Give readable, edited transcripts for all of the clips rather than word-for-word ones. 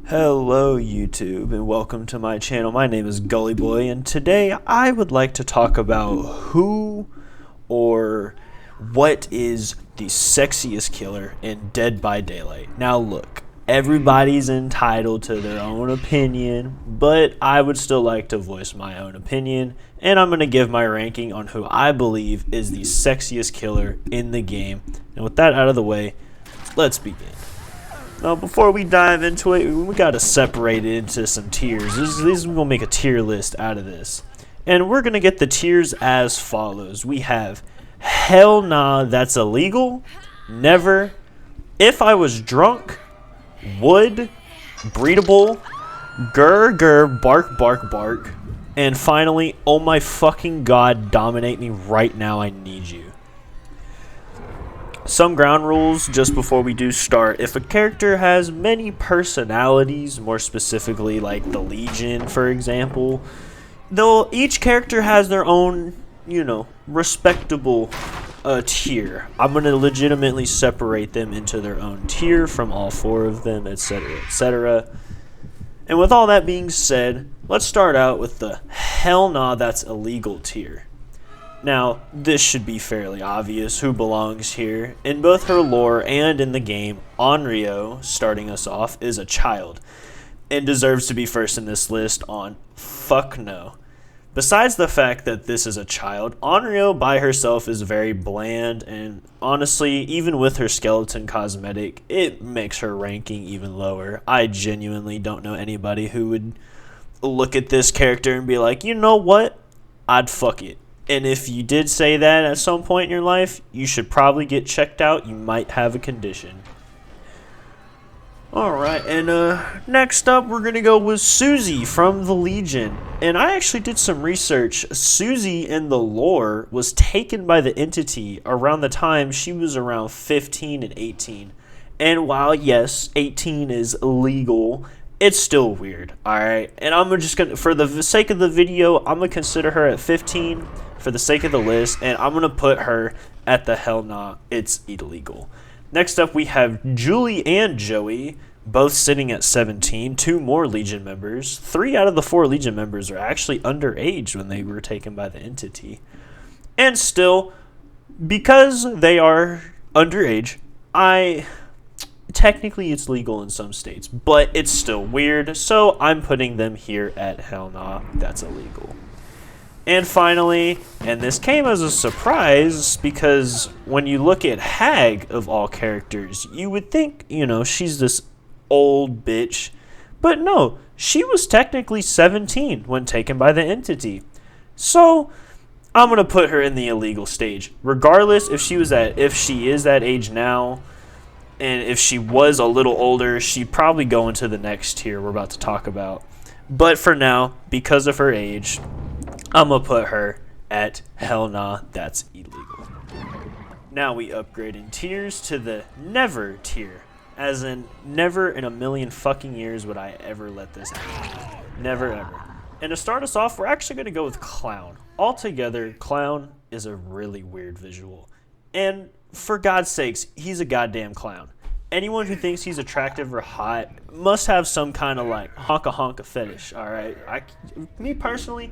Hello YouTube and welcome to my channel. My name is Gully Boy and today I would like to talk about who or what is the sexiest killer in Dead by Daylight. Now look, everybody's entitled to their own opinion, but I would still like to voice my own opinion, and I'm going to give my ranking on who I believe is the sexiest killer in the game. And with that out of the way, let's begin. Now, before we dive into it, we got to separate it into some tiers. This is going to make a tier list out of this. And we're going to get the tiers as follows. We have hell nah, that's illegal, never, if I was drunk, would, breedable, grr grr, bark bark bark, and finally, oh my fucking god, dominate me right now, I need you. Some ground rules just before we do start. If a character has many personalities, more specifically like the Legion, for example, each character has their own, respectable tier. I'm going to legitimately separate them into their own tier from all four of them, etc., etc. And with all that being said, let's start out with the hell nah, that's illegal tier. Now, this should be fairly obvious who belongs here. In both her lore and in the game, Onryo, starting us off, is a child and deserves to be first in this list on fuck no. Besides the fact that this is a child, Onryo by herself is very bland, and honestly, even with her skeleton cosmetic, it makes her ranking even lower. I genuinely don't know anybody who would look at this character and be like, you know what, I'd fuck it. And if you did say that at some point in your life, you should probably get checked out. You might have a condition. Alright, and next up we're going to go with Susie from the Legion. And I actually did some research. Susie in the lore was taken by the entity around the time she was around 15 and 18. And while, yes, 18 is legal, it's still weird, alright? And I'm just going to, for the sake of the video, I'm going to consider her at 15 for the sake of the list, and I'm going to put her at the hell nah, it's illegal. Next up, we have Julie and Joey, both sitting at 17, two more Legion members. 3 out of the 4 Legion members are actually underage when they were taken by the entity. And still, because they are underage, technically it's legal in some states, but it's still weird, so I'm putting them here at hell nah, that's illegal. And finally, and this came as a surprise because when you look at Hag of all characters, you would think, she's this old bitch, but no, she was technically 17 when taken by the entity. So I'm going to put her in the illegal stage. Regardless if she is that age now, and if she was a little older, she'd probably go into the next tier we're about to talk about. But for now, because of her age, I'm going to put her at hell nah, that's illegal. Now we upgrade in tiers to the never tier. As in, never in a million fucking years would I ever let this happen. Never ever. And to start us off, we're actually going to go with Clown. Altogether, Clown is a really weird visual. And for God's sakes, he's a goddamn clown. Anyone who thinks he's attractive or hot must have some kind of like honka fetish, alright? Me personally,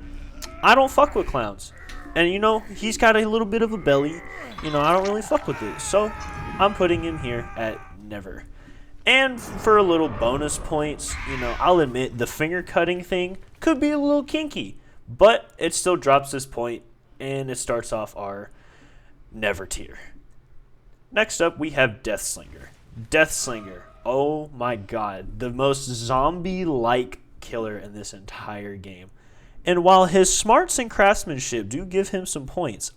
I don't fuck with clowns. And he's got a little bit of a belly. I don't really fuck with it. So I'm putting him here at never. And for a little bonus points, I'll admit the finger cutting thing could be a little kinky. But it still drops this point, and it starts off our never tier. Next up, we have Deathslinger. Deathslinger, oh my god, the most zombie-like killer in this entire game. And while his smarts and craftsmanship do give him some points,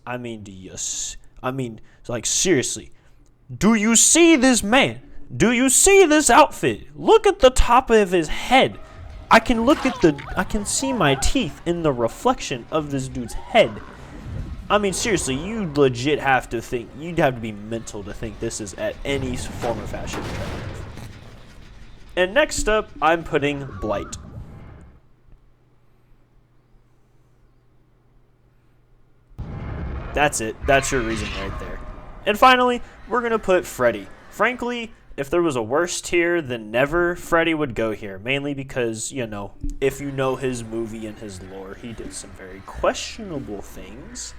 seriously, do you see this man? Do you see this outfit? Look at the top of his head. I can see my teeth in the reflection of this dude's head. Seriously, you legit have to think, you'd have to be mental to think this is at any form or fashion attractive. And next up, I'm putting Blight. That's it. That's your reason right there. And finally, we're going to put Freddy. Frankly, if there was a worse tier than never, Freddy would go here. Mainly because, you know, if you know his movie and his lore, he did some very questionable things.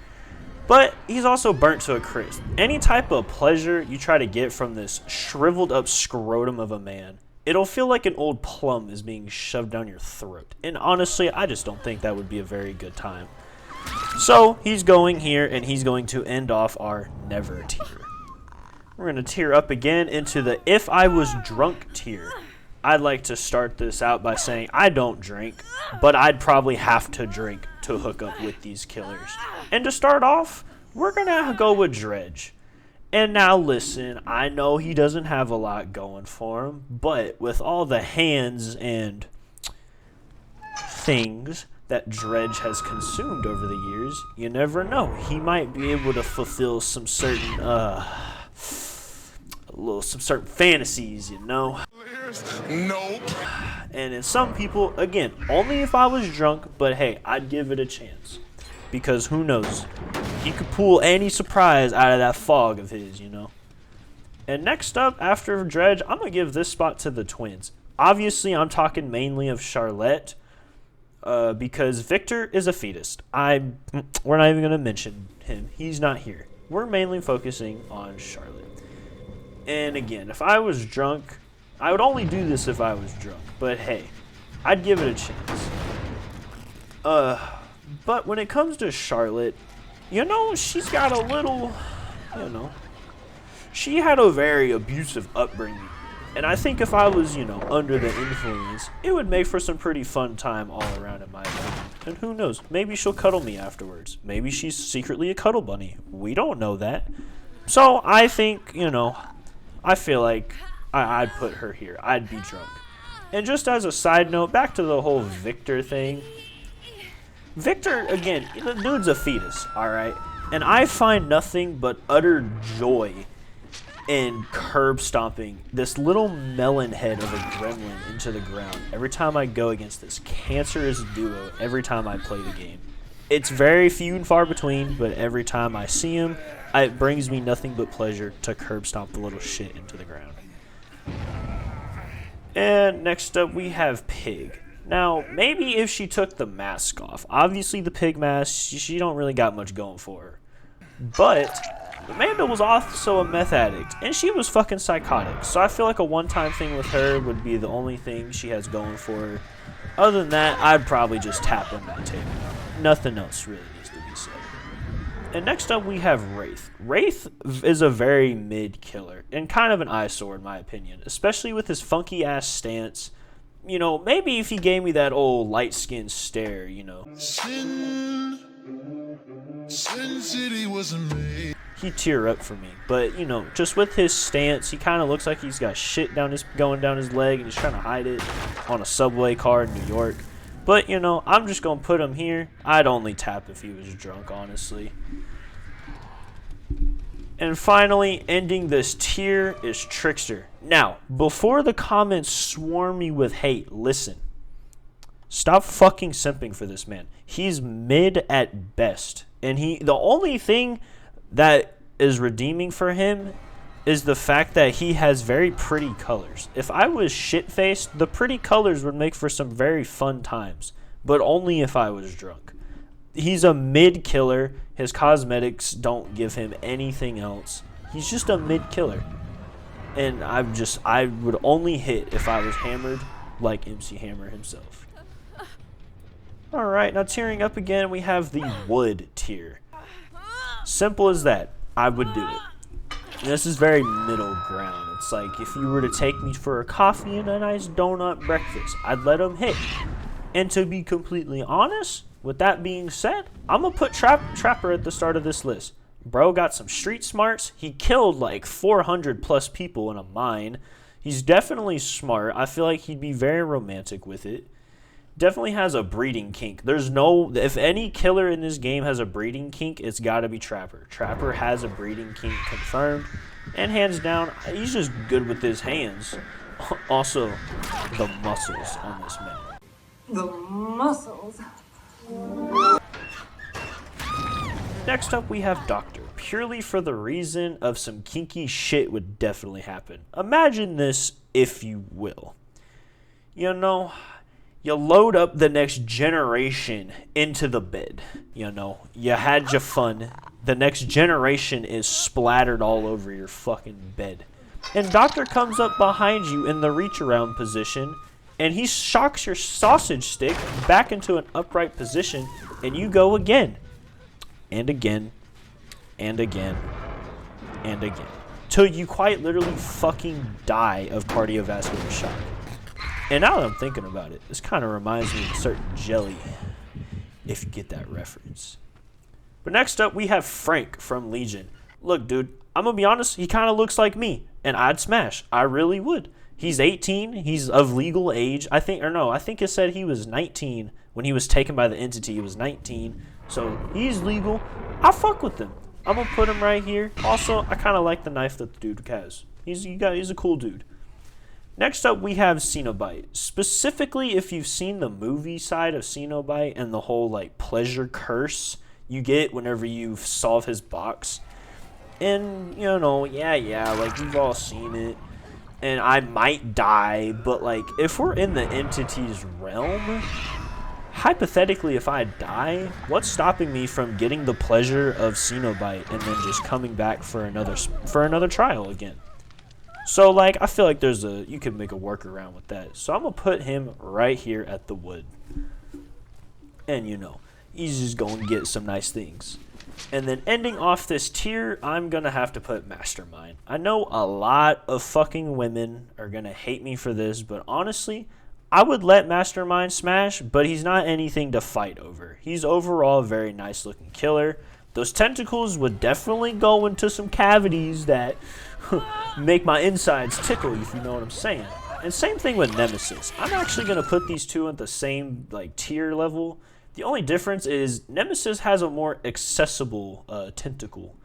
But he's also burnt to a crisp. Any type of pleasure you try to get from this shriveled up scrotum of a man, it'll feel like an old plum is being shoved down your throat. And honestly, I just don't think that would be a very good time. So he's going here, and he's going to end off our never tier. We're going to tier up again into the if I was drunk tier. I'd like to start this out by saying I don't drink, but I'd probably have to drink to hook up with these killers. And to start off, we're going to go with Dredge. And now listen, I know he doesn't have a lot going for him, but with all the hands and things that Dredge has consumed over the years, you never know. He might be able to fulfill some certain some certain fantasies, you know. Nope. And in some people, again, only if I was drunk, but hey, I'd give it a chance. Because who knows? He could pull any surprise out of that fog of his, you know. And next up, after Dredge, I'm going to give this spot to the twins. Obviously, I'm talking mainly of Charlotte. Because Victor is a fetus. We're not even going to mention him. He's not here. We're mainly focusing on Charlotte. And again, if I was drunk, I would only do this if I was drunk. But hey, I'd give it a chance. But when it comes to Charlotte, you know, she's got a little, you know, she had a very abusive upbringing. And I think if I was, you know, under the influence, it would make for some pretty fun time all around in my opinion. And who knows, maybe she'll cuddle me afterwards. Maybe she's secretly a cuddle bunny. We don't know that. So I think, you know, I feel like I'd put her here. I'd be drunk. And just as a side note, back to the whole Victor thing. Victor, again, the dude's a fetus, alright? And I find nothing but utter joy in curb stomping this little melon head of a gremlin into the ground every time I go against this cancerous duo every time I play the game. It's very few and far between, but every time I see him, it brings me nothing but pleasure to curb stomp the little shit into the ground. And next up we have Pig. Now, maybe if she took the mask off. Obviously the pig mask, she don't really got much going for her. But Amanda was also a meth addict, and she was fucking psychotic. So I feel like a one-time thing with her would be the only thing she has going for her. Other than that, I'd probably just tap on that table. Nothing else really needs to be said. And next up, we have Wraith. Wraith is a very mid killer, and kind of an eyesore in my opinion, especially with his funky-ass stance. You know, maybe if he gave me that old light-skinned stare, you know. Sin City was made. He'd tear up for me. But, you know, just with his stance, he kind of looks like he's got shit going down his leg, and he's trying to hide it on a subway car in New York. But, you know, I'm just going to put him here. I'd only tap if he was drunk, honestly. And finally, ending this tier is Trickster. Now, before the comments swarm me with hate, listen. Stop fucking simping for this man. He's mid at best. And the only thing that is redeeming for him is the fact that he has very pretty colors. If I was shit-faced, the pretty colors would make for some very fun times. But only if I was drunk. He's a mid killer. His cosmetics don't give him anything else. He's just a mid killer. And I would only hit if I was hammered like MC Hammer himself. Alright, now tiering up again, we have the wood tier. Simple as that. I would do it. And this is very middle ground. It's like if you were to take me for a coffee and a nice donut breakfast, I'd let him hit. And to be completely honest, with that being said, I'm going to put Trapper at the start of this list. Bro got some street smarts. He killed like 400 plus people in a mine. He's definitely smart. I feel like he'd be very romantic with it. Definitely has a breeding kink. If any killer in this game has a breeding kink, it's got to be Trapper. Trapper has a breeding kink confirmed. And hands down, he's just good with his hands. Also, the muscles on this man. The muscles. Next up, we have Doctor. purely for the reason of some kinky shit would definitely happen. Imagine this, if you will. You know, you load up the next generation into the bed. You know, you had your fun. The next generation is splattered all over your fucking bed. And Doctor comes up behind you in the reach around position, and he shocks your sausage stick back into an upright position, and you go again. And again. And again. And again. Till you quite literally fucking die of cardiovascular shock. And now that I'm thinking about it, this kind of reminds me of a certain jelly, if you get that reference. But next up, we have Frank from Legion. Look, dude, I'm going to be honest, he kind of looks like me, and I'd smash. I really would. He's 18. He's of legal age. I think it said he was 19 when he was taken by the entity. He was 19, so he's legal. I fuck with him. I'm going to put him right here. Also, I kind of like the knife that the dude has. He's a cool dude. Next up, we have Cenobite. Specifically, if you've seen the movie side of Cenobite and the whole, like, pleasure curse you get whenever you solve his box. And, you know, yeah, like, we've all seen it. And I might die, but, like, if we're in the entity's realm, hypothetically, if I die, what's stopping me from getting the pleasure of Cenobite and then just coming back for another trial again? So, like, I feel like you could make a workaround with that. So I'm going to put him right here at the wood. And, you know, he's just going to get some nice things. And then ending off this tier, I'm going to have to put Mastermind. I know a lot of fucking women are going to hate me for this, but honestly, I would let Mastermind smash, but he's not anything to fight over. He's overall a very nice looking killer. Those tentacles would definitely go into some cavities that make my insides tickle, if you know what I'm saying. And same thing with Nemesis. I'm actually going to put these two at the same like tier level. The only difference is Nemesis has a more accessible tentacle,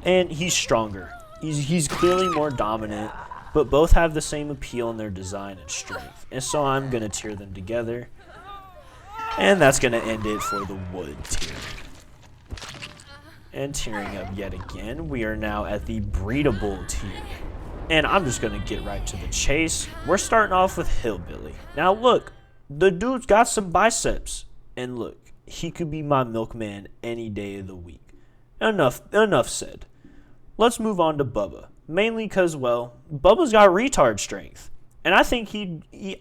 and he's stronger. He's clearly more dominant, but both have the same appeal in their design and strength. And so I'm going to tier them together, and that's going to end it for the wood tier. And tearing up yet again, we are now at the breedable tier. And I'm just going to get right to the chase. We're starting off with Hillbilly. Now look, the dude's got some biceps. And look, he could be my milkman any day of the week. Enough said. Let's move on to Bubba. Mainly because, well, Bubba's got retard strength. And I think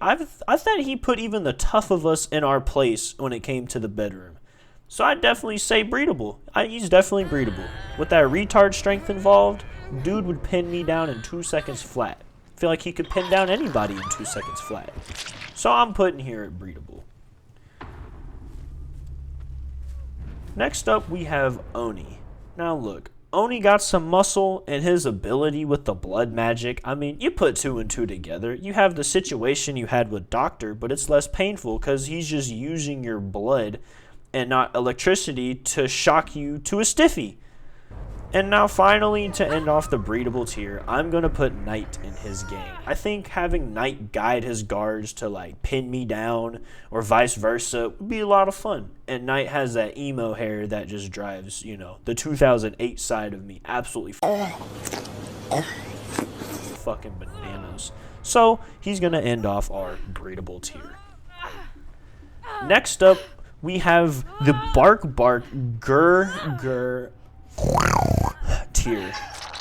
I thought he put even the tough of us in our place when it came to the bedroom. So I'd definitely say breedable. He's definitely breedable. With that retard strength involved, dude would pin me down in 2 seconds flat. I feel like he could pin down anybody in 2 seconds flat. So I'm putting here at breedable. Next up, we have Oni. Now look, Oni got some muscle, and his ability with the blood magic, I mean, you put 2 and 2 together. You have the situation you had with Doctor, but it's less painful because he's just using your blood and not electricity to shock you to a stiffy. And now finally, to end off the breedable tier, I'm going to put Knight in his gang. I think having Knight guide his guards to like pin me down or vice versa would be a lot of fun. And Knight has that emo hair that just drives, you know, the 2008 side of me absolutely fucking bananas. So he's going to end off our breedable tier. Next up, we have the Bark Grr tier.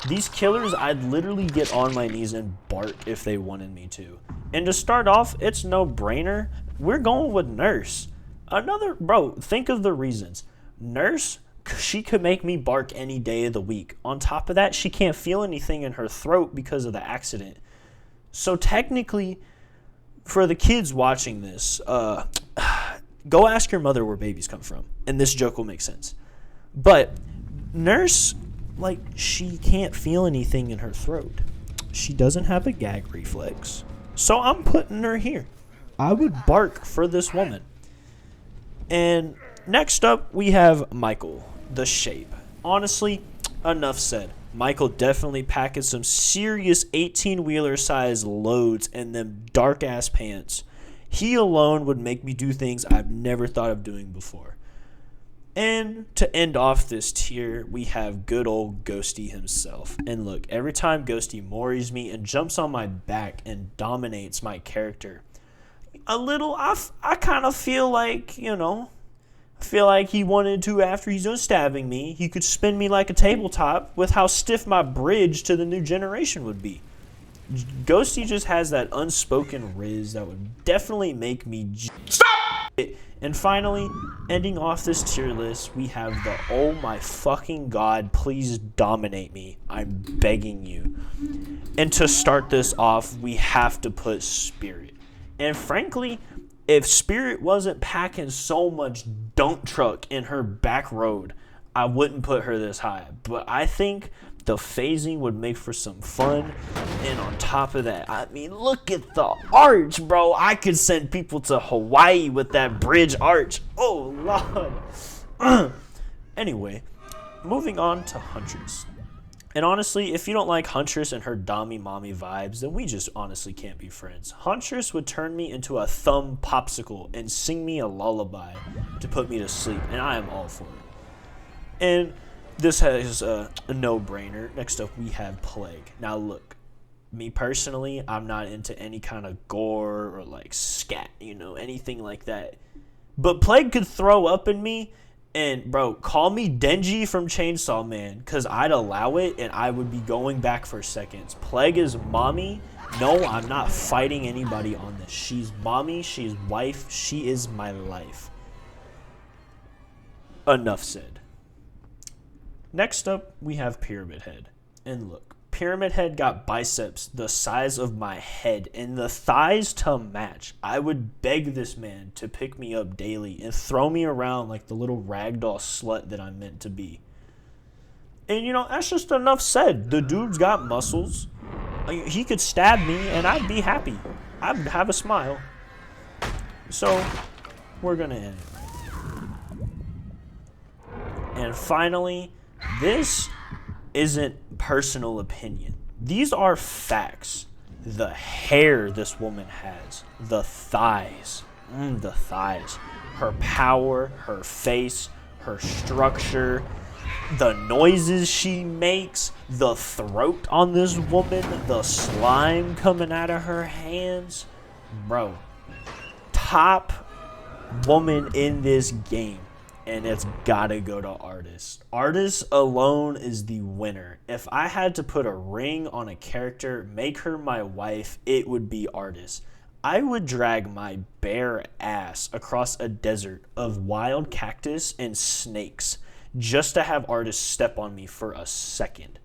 These killers, I'd literally get on my knees and bark if they wanted me to. And to start off, it's no brainer. We're going with Nurse. Bro, think of the reasons. Nurse, she could make me bark any day of the week. On top of that, she can't feel anything in her throat because of the accident. So technically, for the kids watching this, go ask your mother where babies come from, and this joke will make sense. But Nurse, like, she can't feel anything in her throat. She doesn't have a gag reflex. So I'm putting her here. I would bark for this woman. And next up, we have Michael, the Shape. Honestly, enough said. Michael definitely packaged some serious 18-wheeler size loads in them dark-ass pants. He alone would make me do things I've never thought of doing before. And to end off this tier, we have good old Ghosty himself. And look, every time Ghosty mori's me and jumps on my back and dominates my character, I kind of feel like, I feel like he wanted to, after he's done stabbing me, he could spin me like a tabletop with how stiff my bridge to the new generation would be. Ghosty just has that unspoken riz that would definitely make me stop. And finally, ending off this tier list, we have the oh my fucking god, please dominate me. I'm begging you. And to start this off, we have to put Spirit. And frankly, if Spirit wasn't packing so much dump truck in her back road, I wouldn't put her this high. But I think the phasing would make for some fun. And on top of that, I mean, look at the arch, bro. I could send people to Hawaii with that bridge arch. Oh, Lord. Anyway, moving on to Huntress. And honestly, if you don't like Huntress and her dommy mommy vibes, then we just honestly can't be friends. Huntress would turn me into a thumb popsicle and sing me a lullaby to put me to sleep, and I am all for it. And this has a no-brainer. Next up, we have Plague. Now look, me personally, I'm not into any kind of gore or like scat, anything like that. But Plague could throw up in me. And, bro, call me Denji from Chainsaw Man, because I'd allow it, and I would be going back for seconds. Plague is mommy. No, I'm not fighting anybody on this. She's mommy. She's wife. She is my life. Enough said. Next up, we have Pyramid Head. And look, Pyramid Head got biceps the size of my head and the thighs to match. I would beg this man to pick me up daily and throw me around like the little ragdoll slut that I'm meant to be. And that's just enough said. The dude's got muscles. He could stab me and I'd be happy. I'd have a smile. So, we're gonna end it right there. And finally, this isn't personal opinion. These are facts. The hair this woman has, the thighs, her power, her face, her structure, the noises she makes, the throat on this woman, the slime coming out of her hands. Bro, top woman in this game. And it's gotta go to Artist. Artist alone is the winner. If I had to put a ring on a character, make her my wife, it would be Artist. I would drag my bare ass across a desert of wild cactus and snakes just to have Artist step on me for a second.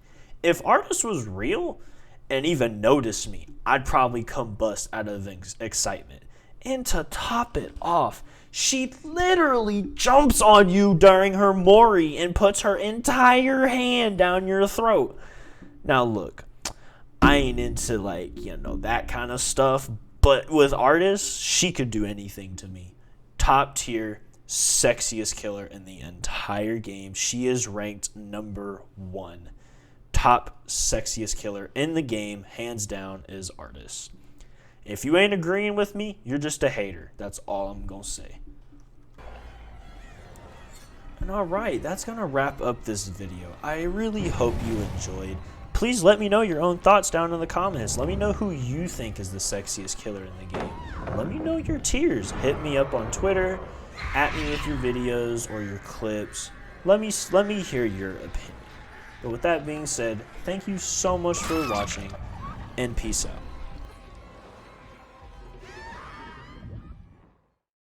If Artist was real and even noticed me, I'd probably combust out of excitement. And to top it off, she literally jumps on you during her mori and puts her entire hand down your throat. Now look, I ain't into that kind of stuff, but with Artist, she could do anything to me. Top tier, sexiest killer in the entire game. She is ranked number 1. Top sexiest killer in the game, hands down, is Artist. If you ain't agreeing with me, you're just a hater. That's all I'm going to say. And alright, that's going to wrap up this video. I really hope you enjoyed. Please let me know your own thoughts down in the comments. Let me know who you think is the sexiest killer in the game. Let me know your tiers. Hit me up on Twitter. At me with your videos or your clips. Let me hear your opinion. But with that being said, thank you so much for watching, and peace out.